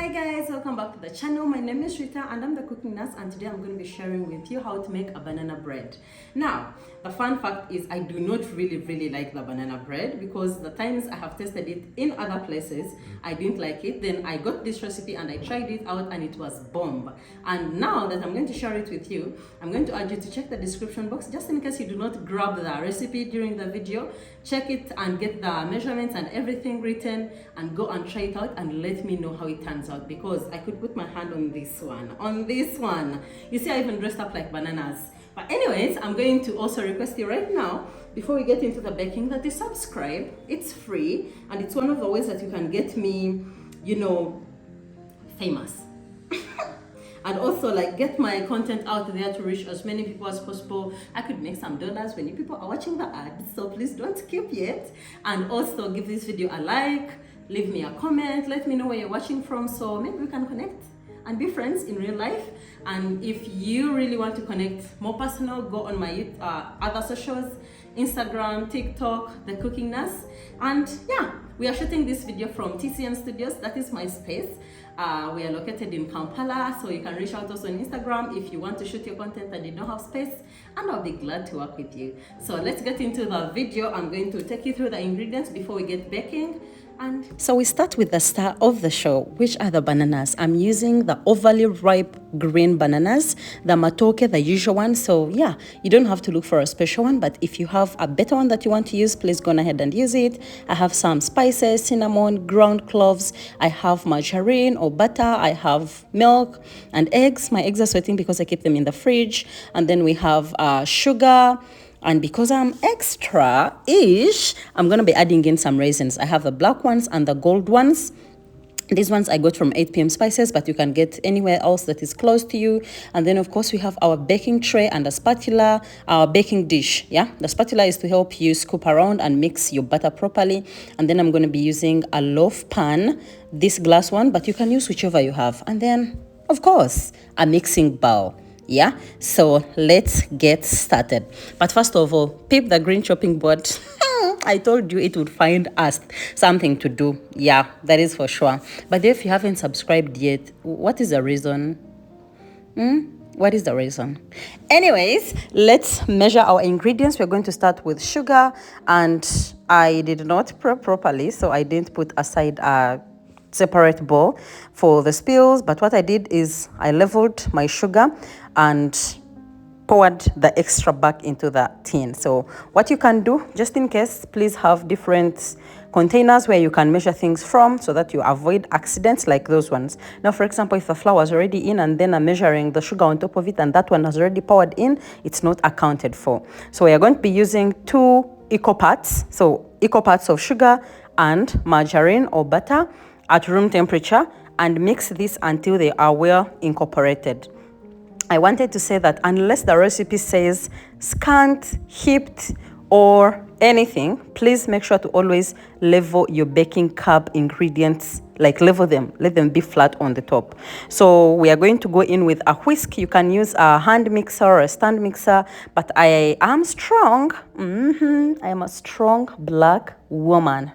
Hi guys, welcome back to the channel. My name is Rita and I'm the cooking nurse, and today I'm going to be sharing with you how to make a banana bread. Now, the fun fact is I do not really like the banana bread, because the times I have tested it in other places, I didn't like it. Then I got this recipe and I tried it out and it was bomb. And now that I'm going to share it with you, I'm going to urge you to check the description box just in case you do not grab the recipe during the video. Check it and get the measurements and everything written and go and try it out and let me know how it turns out, because I could put my hand on this one. You see, I even dressed up like bananas. But anyways, I'm going to also request you right now, before we get into the baking, that you subscribe. It's free and it's one of the ways that you can get me, famous. And also get my content out there to reach as many people as possible. I could make some dollars when you people are watching the ad, so please don't skip yet. And also give this video a like, leave me a comment, let me know where you're watching from, so maybe we can connect and be friends in real life. And if you really want to connect more personal, go on my other socials, Instagram, TikTok, The Cooking Nurse. And yeah, we are shooting this video from TCN Studios. That is my space. We are located in Kampala, so you can reach out also on Instagram if you want to shoot your content and you don't have space, and I'll be glad to work with you. So let's get into the video. I'm going to take you through the ingredients before we get baking. And so we start with the star of the show, which are the bananas. I'm using the overly ripe green bananas, the matoke, the usual one. So yeah, you don't have to look for a special one, but if you have a better one that you want to use, please go ahead and use it. I have some spices, cinnamon, ground cloves. I have margarine or butter. I have milk and eggs. My eggs are sweating because I keep them in the fridge. And then we have sugar. And because I'm extra-ish, I'm going to be adding in some raisins. I have the black ones and the gold ones. These ones I got from 8PM Spices, but you can get anywhere else that is close to you. And then, of course, we have our baking tray and a spatula, our baking dish. Yeah, the spatula is to help you scoop around and mix your butter properly. And then I'm going to be using a loaf pan, this glass one, but you can use whichever you have. And then, of course, a mixing bowl. Yeah, so let's get started. But first of all, peep the green chopping board. I told you it would find us something to do. Yeah, that is for sure. But if you haven't subscribed yet, what is the reason? What is the reason? Anyways, let's measure our ingredients. We're going to start with sugar, and I did not prep properly, so I didn't put aside a separate bowl for the spills. But what I did is I leveled my sugar and poured the extra back into the tin. So what you can do, just in case, please have different containers where you can measure things from, so that you avoid accidents like those ones. Now, for example, if the flour is already in and then I'm measuring the sugar on top of it and that one has already poured in, it's not accounted for. So we are going to be using 2 equal parts. So equal parts of sugar and margarine or butter at room temperature, and mix this until they are well incorporated. I wanted to say that unless the recipe says scant, heaped, or anything, please make sure to always level your baking cup ingredients, level them, let them be flat on the top. So we are going to go in with a whisk. You can use a hand mixer or a stand mixer, but I am strong. I am a strong black woman,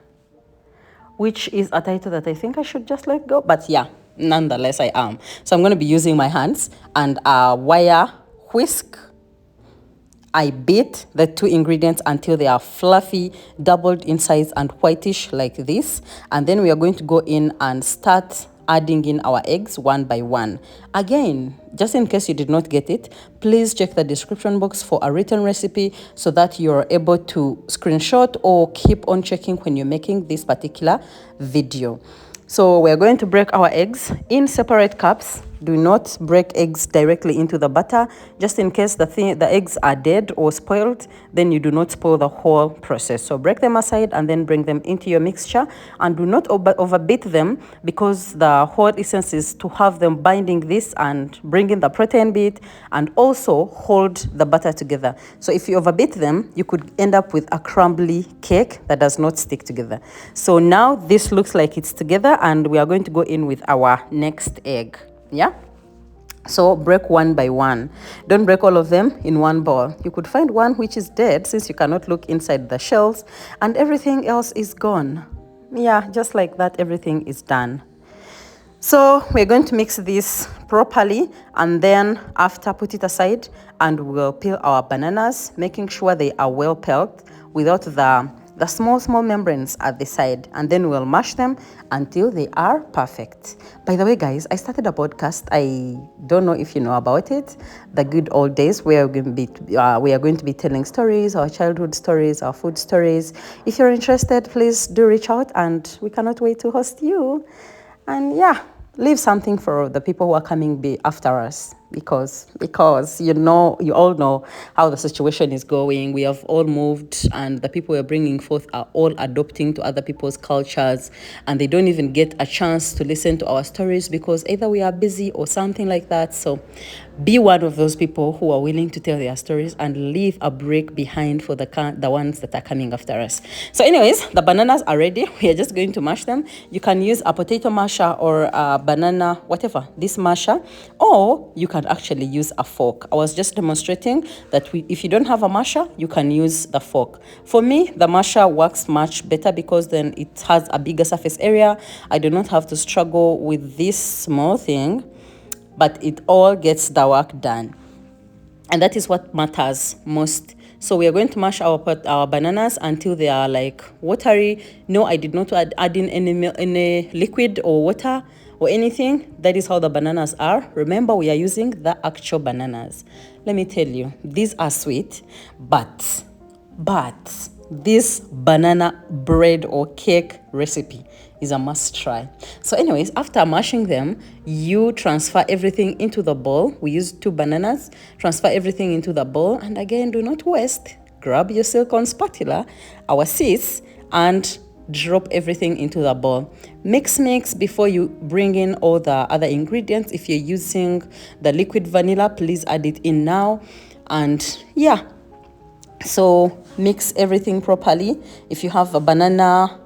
which is a title that I think I should just let go. But yeah, nonetheless, I am. So I'm going to be using my hands and a wire whisk. I beat the 2 ingredients until they are fluffy, doubled in size, and whitish like this. And then we are going to go in and start adding in our eggs one by one. Again, just in case you did not get it, please check the description box for a written recipe so that you're able to screenshot or keep on checking when you're making this particular video. So we're going to break our eggs in separate cups. Do not break eggs directly into the butter. Just in case the eggs are dead or spoiled, then you do not spoil the whole process. So break them aside and then bring them into your mixture. And do not overbeat them, because the whole essence is to have them binding this and bring in the protein bit and also hold the butter together. So if you overbeat them, you could end up with a crumbly cake that does not stick together. So now this looks like it's together, and we are going to go in with our next egg. Yeah, so break one by one. Don't break all of them in one bowl. You could find one which is dead, since you cannot look inside the shells, and everything else is gone. Yeah, just like that, everything is done. So we're going to mix this properly, and then after put it aside, and we'll peel our bananas, making sure they are well peeled without the small membranes at the side, and then we'll mash them until they are perfect. By the way, guys, I started a podcast. I don't know if you know about it, the good old days, where we are going to be telling stories, our childhood stories, our food stories. If you're interested, please do reach out, and we cannot wait to host you. And yeah, leave something for the people who are coming after us, because you all know how the situation is going. We have all moved, and the people we're bringing forth are all adopting to other people's cultures, and they don't even get a chance to listen to our stories because either we are busy or something like that. So be one of those people who are willing to tell their stories and leave a break behind for the ones that are coming after us. So anyways, the bananas are ready. We are just going to mash them. You can use a potato masher or a banana, whatever, this masher, or you can actually use a fork. I was just demonstrating that if you don't have a masher, you can use the fork. For me, the masher works much better because then it has a bigger surface area. I do not have to struggle with this small thing, but it all gets the work done. And that is what matters most. So we are going to mash our bananas until they are like watery. No, I did not add in any liquid or water or anything. That is how the bananas are. Remember, we are using the actual bananas. Let me tell you, these are sweet, but this banana bread or cake recipe is a must try. So anyways, after mashing them, you transfer everything into the bowl. We used 2 bananas. Transfer everything into the bowl, and again, do not waste. Grab your silicone spatula, our sis, and drop everything into the bowl. Mix before you bring in all the other ingredients. If you're using the liquid vanilla, please add it in now. And yeah, so mix everything properly. If you have a banana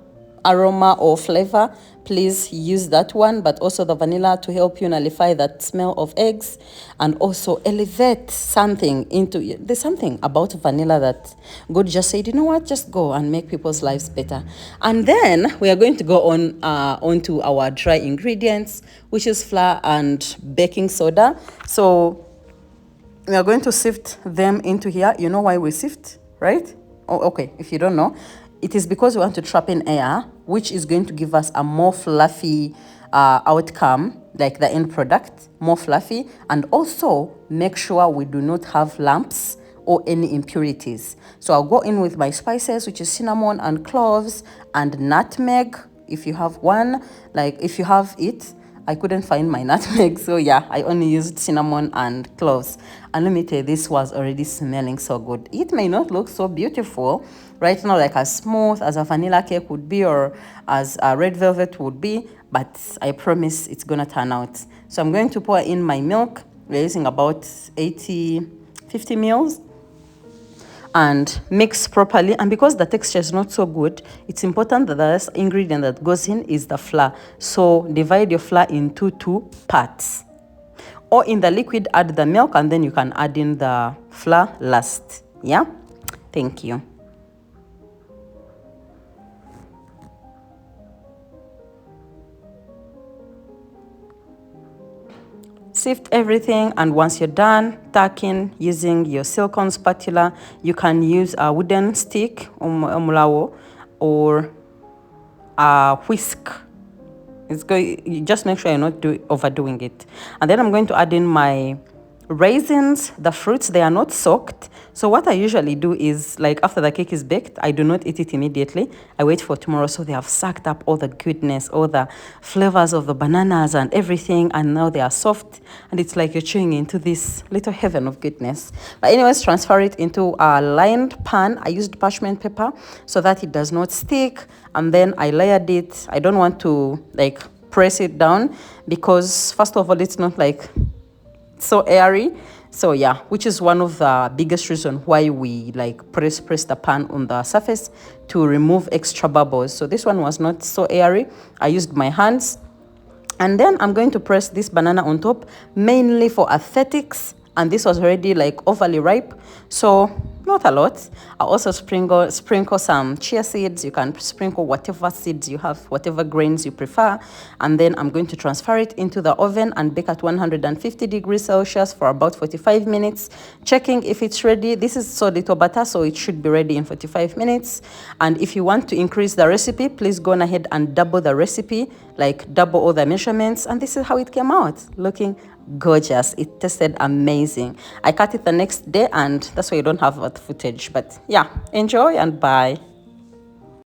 aroma or flavor, please use that one, but also the vanilla to help you nullify that smell of eggs and also elevate something into. There's something about vanilla that God just said, you know what, just go and make people's lives better. And then we are going to go onto our dry ingredients, which is flour and baking soda. So we are going to sift them into here. You know why we sift, right? Oh, okay. If you don't know, it is because we want to trap in air, which is going to give us a more fluffy outcome, like the end product, more fluffy, and also make sure we do not have lumps or any impurities. So I'll go in with my spices, which is cinnamon and cloves and nutmeg. If you have one, like if you have it, I couldn't find my nutmeg, so yeah, I only used cinnamon and cloves. And let me tell you, this was already smelling so good. It may not look so beautiful right now, like as smooth as a vanilla cake would be or as a red velvet would be, but I promise it's gonna turn out. So I'm going to pour in my milk. We're using about 50 mils, and mix properly. And because the texture is not so good, it's important that the last ingredient that goes in is the flour. So divide your flour into 2 parts, or in the liquid add the milk, and then you can add in the flour last. Yeah, thank you. Sift everything, and once you're done, tuck in using your silicone spatula. You can use a wooden stick or a whisk. You just make sure you're not overdoing it. And then I'm going to add in my raisins, the fruits. They are not soaked. So what I usually do is, like, after the cake is baked, I do not eat it immediately. I wait for tomorrow, so they have sucked up all the goodness, all the flavors of the bananas and everything, and now they are soft, and it's like you're chewing into this little heaven of goodness. But anyways, transfer it into a lined pan. I used parchment paper so that it does not stick, and then I layered it. I don't want to like press it down because first of all, it's not like so airy. So yeah, which is one of the biggest reason why we like press the pan on the surface to remove extra bubbles. So this one was not so airy. I used my hands, and then I'm going to press this banana on top mainly for aesthetics, and this was already like overly ripe, so not a lot. I also sprinkle some chia seeds. You can sprinkle whatever seeds you have, whatever grains you prefer. And then I'm going to transfer it into the oven and bake at 150 degrees Celsius for about 45 minutes, checking if it's ready. This is so little butter, so it should be ready in 45 minutes. And if you want to increase the recipe, please go on ahead and double the recipe, like double all the measurements. And this is how it came out, looking gorgeous. It tasted amazing. I cut it the next day, and that's why you don't have that footage. But yeah, enjoy and bye.